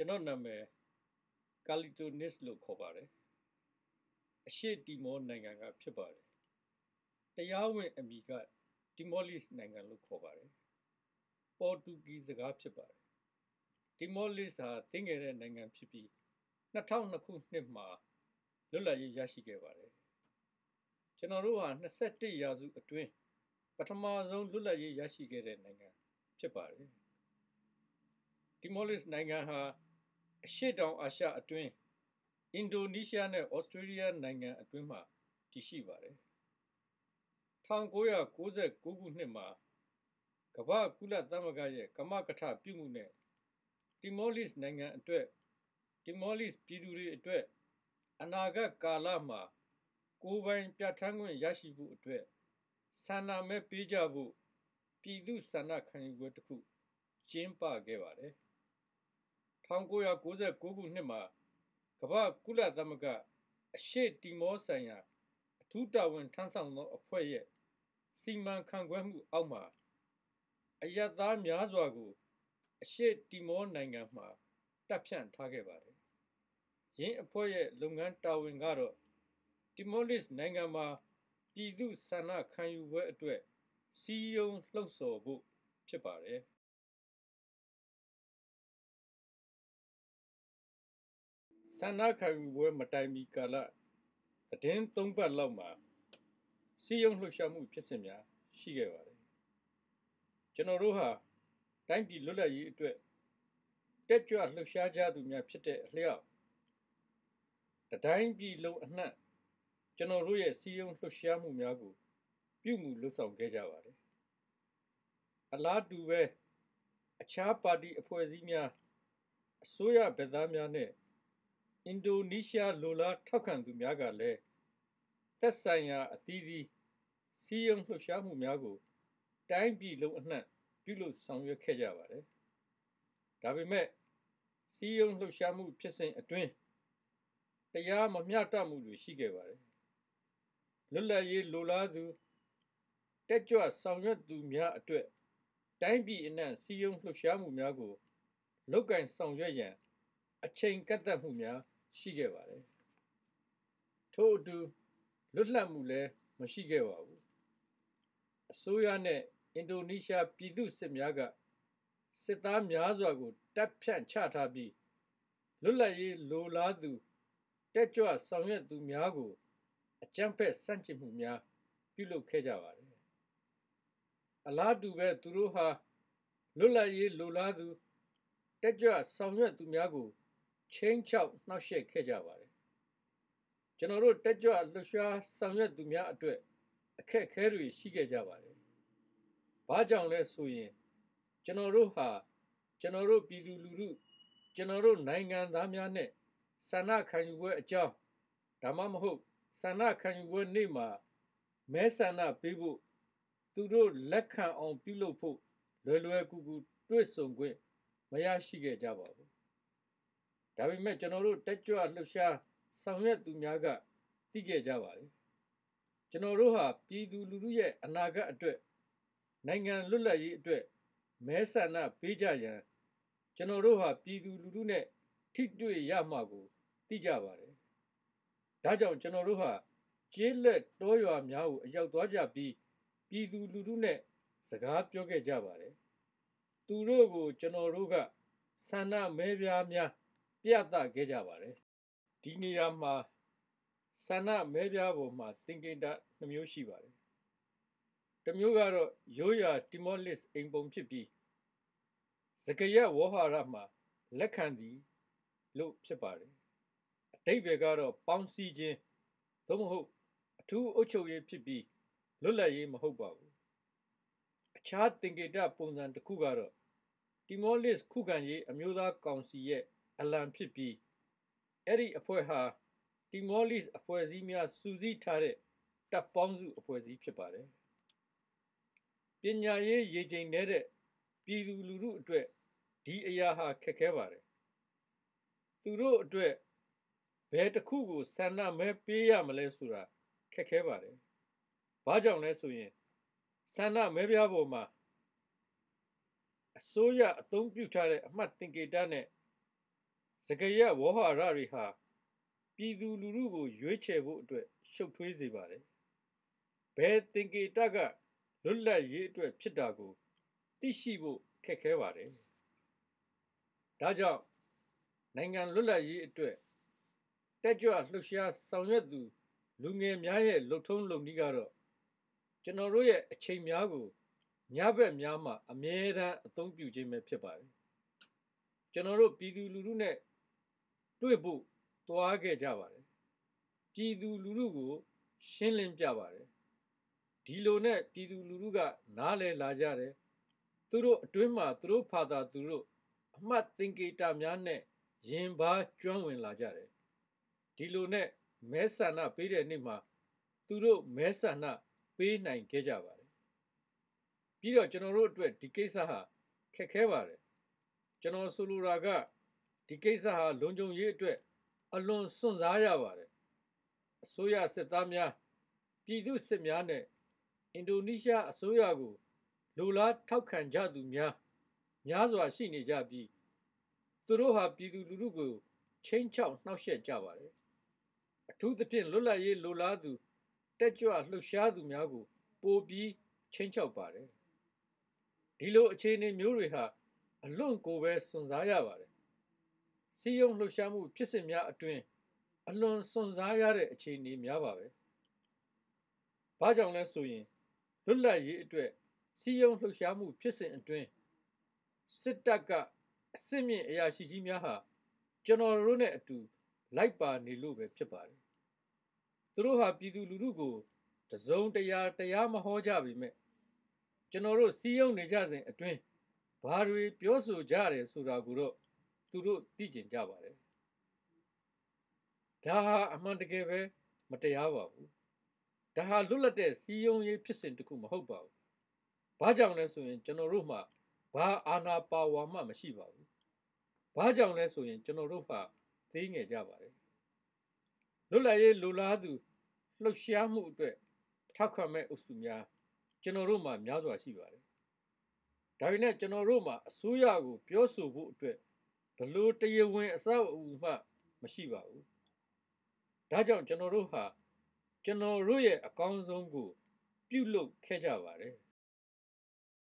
ကျွန်တော်နာမည်ကာလီတိုနစ်လို့ခေါ်ပါတယ်အရှေ့တီမောနိုင်ငံကဖြစ်ပါတယ်တရားဝင်အမည်ကတီမောလစ်နိုင်ငံလို့ခေါ်ပါတယ်ပေါ်တူဂီစကားဖြစ်ပါတယ်တီမောလစ်ဟာသိငယ်တဲ့နိုင်ငံဖြစ်ပြီး2002ခုနှစ်မှာလွတ်လပ်ရေးရရှိခဲ့ပါတယ်ကျွန်တော်တို့ဟာ21ရာစုအတွင်းပထမဆုံးလွတ်လပ်ရေးရရှိခဲ့တဲ့နိုင်ငံဖြစ်ပါတယ်တီမောလစ်နိုင်ငံဟာအရှေ့တောင်အာရှအတွင်းအင်ဒိုနီးရှားနဲ့ဩစတြေးလျနိုင်ငံအတွင်းမှာတည်ရှိပါတယ်1996ခုနှစ်မှာကမ္ဘာကုလသမဂ္ဂရဲ့ကမကထပြုမှုနဲ့တီမောလစ်နိုင်ငံအတွက်တီမောလစ်ပြည်သူတွေအတွက်အနာဂတ်ကာလမှာကိုယ်ပိုင်ပြဋ္ဌာန်းခွင့်ရရှိဖို့အတွက်ဆန္ဒမဲပေးကြဖို့ပြည်သူဆန္ဒခံယူပွဲတစ်ခုကျင်းပခဲ့ပါတယ်1996ခုနှစ်မှာကမ္ဘာကုလသမဂ္ဂအရှေ့တီမောဆိုင်ရာအထူးတာဝန်ထမ်းဆောင်သောအဖွဲ့ရဲ့စီမံခန့်ခွဲမှုအောက်မှာအရပ်သားများစွာကိုအရှေ့တီမောနိုင်ငံမှာတပ်ဖြန့်ထားခဲ့ပါတယ်။ယင်းအဖွဲ့ရဲ့လုပ်ငန်းတာဝန်ကတော့တီမောလစ်နိုင်ငံမှာပြည်သူဆန္ဒခံယူပွဲအတွက်စီယုံလှုံ့ဆော်ဖို့ဖြစ်ပါတယ်။ဆန္ဒခံယူပွဲမတိုင်မီကာလသတင်း3ပတ်လောက်မှာစီယုံလှုပ်ရှားမှုဖြစ်စဉ်များရှိခဲ့ပါတယ်ကျွန်တော်တို့ဟာတိုင်းပြည်လွတ်လပ်ရေးအတွက်တက်ကြွလှုပ်ရှားကြသူများဖြစ်တဲ့အလျောက်တိုင်းပြည်လုံးအနှံ့ကျွန်တော်တို့ရဲ့စီယုံလှုပ်ရှားမှုများကိုပြုမှုလှုပ်ဆောင်ခဲ့ကြပါတယ်အလားတူပဲအခြားပါတီအဖွဲ့အစည်းများအစိုးရဗက်သားများနဲ့အင်ဒိုနီးရှားလိုလားထောက်ခံသူများကလည်းသက်ဆိုင်ရာအသီးသီးစီယုံလှုပ်ရှားမှုများကိုတိုင်းပြည်လုံးအနှံ့ပြုလုပ်ဆောင်ရွက်ခဲ့ကြပါတယ်ဒါပေမဲ့စီယုံလှုပ်ရှားမှုဖြစ်စဉ်အတွင်းတရားမမျှတမှုတွေရှိခဲ့ပါတယ်လွတ်လပ်ရေးလိုလားသူတက်ကြွဆောင်ရွက်သူများအတွက်တိုင်းပြည်အနှံ့စီယုံလှုပ်ရှားမှုများကိုလုပ်ကင်ဆောင်ရွက်ရန်အချိန်ကန့်သတ်မှုများရှိခဲ့ပါတယ်ထို့အတူလွတ်လပ်မှုလည်းမရှိခဲ့ပါဘူးအစိုးရနဲ့အင်ဒိုနီးရှားပြည်သူစစ်များကစစ်သားများစွာကိုတပ်ဖြန့်ချထားပြီးလွတ်လပ်ရေးလိုလားသူတက်ကြွဆောင်ရွက်သူများကိုအကြမ်းဖက်ဆန့်ကျင်မှုများပြုလုပ်ခဲ့ကြပါတယ်အလားတူပဲသူတို့ဟာလွတ်လပ်ရေးလိုလားသူတက်ကြွဆောင်ရွက်သူများကိုချင်းချောက်နှောက်ယှက်ခဲ့ကြပါတယ်ကျွန်တော်တို့တက်ကြွလှုပ်ရှားဆောင်ရွက်သူများအတွက်အခက်အခဲတွေရှိခဲ့ကြပါတယ်ဘာကြောင့်လဲဆိုရင်ကျွန်တော်တို့ဟာကျွန်တော်တို့ပြည်သူလူထုကျွန်တော်တို့နိုင်ငံသားများနဲ့ဆန္ဒခံယူပွဲအကြောင်းဒါမှမဟုတ်ဆန္ဒခံယူပွဲနေ့မှာမဲဆန္ဒပေးဖို့သူတို့လက်ခံအောင်ပြုလုပ်ဖို့လွယ်ကူတွေ့ဆုံခွင့်မရရှိခဲ့ကြပါဘူးဒါပေမဲ့ကျွန်တော်တို့တက်ကြွလှုပ်ရှားဆောင်ရွက်သူများကသိခဲ့ကြပါတယ်ကျွန်တော်တို့ဟာပြည်သူလူထုရဲ့အနာဂတ်အတွက်နိုင်ငံလွတ်လပ်ရေးအတွက်မဲဆန္ဒပေးကြရန်ကျွန်တော်တို့ဟာပြည်သူလူထုနဲ့ထိတွေ့ရမှာကိုသိကြပါတယ်ဒါကြောင့်ကျွန်တော်တို့ဟာကျေးလက်တောရွာများကိုအရောက်သွားကြပြီးပြည်သူလူထုနဲ့စကားပြောခဲ့ကြပါတယ်သူတို့ကိုကျွန်တော်တို့ကဆန္ဒမဲပြားများပြသခဲ့ကြပါတယ်ဒီနေရာမှာဆန္ဒမဲပြားပေါ်မှာသင်္ကေတနှမျိုးရှိပါတယ်တစ်မျိုးကတော့ရိုးရာတီမောလစ်အိမ်ပုံဖြစ်ပြီးစကားရဝေါဟာရမှာလက်ခံသည်လို့ဖြစ်ပါတယ်အဓိပ္ပာယ်ကတော့ပေါင်းစည်းခြင်းသို့မဟုတ်အထူးအုပ်ချုပ်ရေးဖြစ်ပြီးလွတ်လပ်ရေးမဟုတ်ပါဘူးအခြားသင်္ကေတပုံစံတစ်ခုကတော့တီမောလစ်ခုခံရေးအမျိုးသားကောင်စီရဲ့အလံဖြစ်ပြီးအဲ့ဒီအဖွဲ့ဟာတီမောလစ်အဖွဲ့အစည်းများစုစည်းထားတဲ့တပ်ပေါင်းစုအဖွဲ့အစည်းဖြစ်ပါတယ်ပညာရေးရေချိန်နေတဲ့ပြည်သူလူထုအတွက်ဒီအရာဟာခက်ခဲပါတယ်သူတို့အတွက်ဘယ်တစ်ခုကိုဆန္ဒမဲပေးရမလဲဆိုတာခက်ခဲပါတယ်ဘာကြောင့်လဲဆိုရင်ဆန္ဒမဲပြားပေါ်မှာအစိုးရအသုံးပြုထားတဲ့အမှတ်သင်္ကေတနဲ့ စကားရဝေါဟာရတွေဟာပြည်သူလူထုကိုရွေးချယ်ဖို့အတွက်ရှုပ်ထွေးစေပါတယ်ဘယ်သင်္ကေတကလွတ်လပ်ရေးအတွက်ဖြစ်တာကိုသိရှိဖို့ခက်ခဲပါတယ်ဒါကြောင့်နိုင်ငံလွတ်လပ်ရေးအတွက်တက်ကြွလှုပ်ရှားဆောင်ရွက်သူလူငယ်များရဲ့လှုပ်ထုံးလုပ်နည်းကတော့ကျွန်တော်တို့ရဲ့အချိန်များကိုညဘက်များမှာအမြဲတမ်းအသုံးပြုခြင်းပဲဖြစ်ပါတယ်ကျွန်တော်တို့ပြည်သူလူထုနဲ့တွေ့ဖို့သွားခဲ့ကြပါတယ်ပြည်သူလူထုကိုရှင်းလင်းပြပါတယ်ဒီလိုနဲ့ပြည်သူလူထုကနားလည်လာကြတယ်သူတို့အတွင်းမှာသူတို့ဖာသာသူတို့အမှတ်သင်္ကေတများနဲ့ရင်ပါကျွမ်းဝင်လာကြတယ်ဒီလိုနဲ့မဲဆန္ဒပေးတဲ့နေ့မှာသူတို့မဲဆန္ဒပေးနိုင်ခဲ့ကြပါတယ်ပြီးတော့ကျွန်တော်တို့အတွက်ဒီကိစ္စဟာခက်ခဲပါတယ်ကျွန်တော်ဆိုလိုတာကဒီကိစ္စဟာလုံခြုံရေးအတွက်အလွန်စွန့်စားရပါတယ်အစိုးရစစ်သားများပြည်သူစစ်များနဲ့အင်ဒိုနီးရှားအစိုးရကိုလူလားထောက်ခံကြသူများစွာရှိနေကြပြီးသူတို့ဟာပြည်သူလူထုကိုချင်းချောက်နှောက်ယှက်ကြပါတယ်အထူးသဖြင့်လွတ်လပ်ရေးလိုလားသူတက်ကြွလှုပ်ရှားသူများကိုပိုပြီးချင်းချောက်ပါတယ်ဒီလိုအခြေအနေမျိုးတွေဟာအလွန်ကိုပဲစွန့်စားရပါတယ်စီယုံလှုပ်ရှားမှုဖြစ်စဉ်များအတွင်းအလွန်စွန့်စားရတဲ့အခြေအနေများပါပဲဘာကြောင့်လဲဆိုရင်လွတ်လပ်ရေးအတွက်စီယုံလှုပ်ရှားမှုဖြစ်စဉ်အတွင်းစစ်တပ်ကအစစ်မြင့်အရာရှိကြီးများဟာကျွန်တော်တို့နဲ့အတူလိုက်ပါနေလို့ပဲဖြစ်ပါတယ်သူတို့ဟာပြည်သူလူထုကိုတစုံတရာတရားမဟောကြပေမဲ့ကျွန်တော်တို့စီယုံနေကြစဉ်အတွင်းဘာတွေပြောဆိုကြတယ်ဆိုတာကိုတော့သူတို့သိကျင်ကြပါတယ်ဒါဟာအမှန်တကယ်ပဲမတရားပါဘူးဒါဟာလွတ်လပ်တဲ့စီယုံရေးဖြစ်စဉ်တစ်ခုမဟုတ်ပါဘူးဘာကြောင့်လဲဆိုရင်ကျွန်တော်တို့မှာဘာအာဏာပါဝါမှမရှိပါဘူးဘာကြောင့်လဲဆိုရင်ကျွန်တော်တို့ဟာသေးငယ်ကြပါတယ်လွတ်လပ်ရေးလိုလားသူလှုပ်ရှားမှုအတွက်ထောက်ခံမဲ့အုပ်စုများကျွန်တော်တို့မှာများစွာရှိပါတယ်ဒါပေမဲ့ကျွန်တော်တို့မှာအစိုးရကိုပြောဆိုဖို့အတွက်ဘလို့တရားဝင်အဆောက်အဦမှမရှိပါဘူးဒါကြောင့်ကျွန်တော်တို့ဟာကျွန်တော်တို့ရဲ့အကောင်းဆုံးကိုပြုလုပ်ခဲ့ကြပါတယ်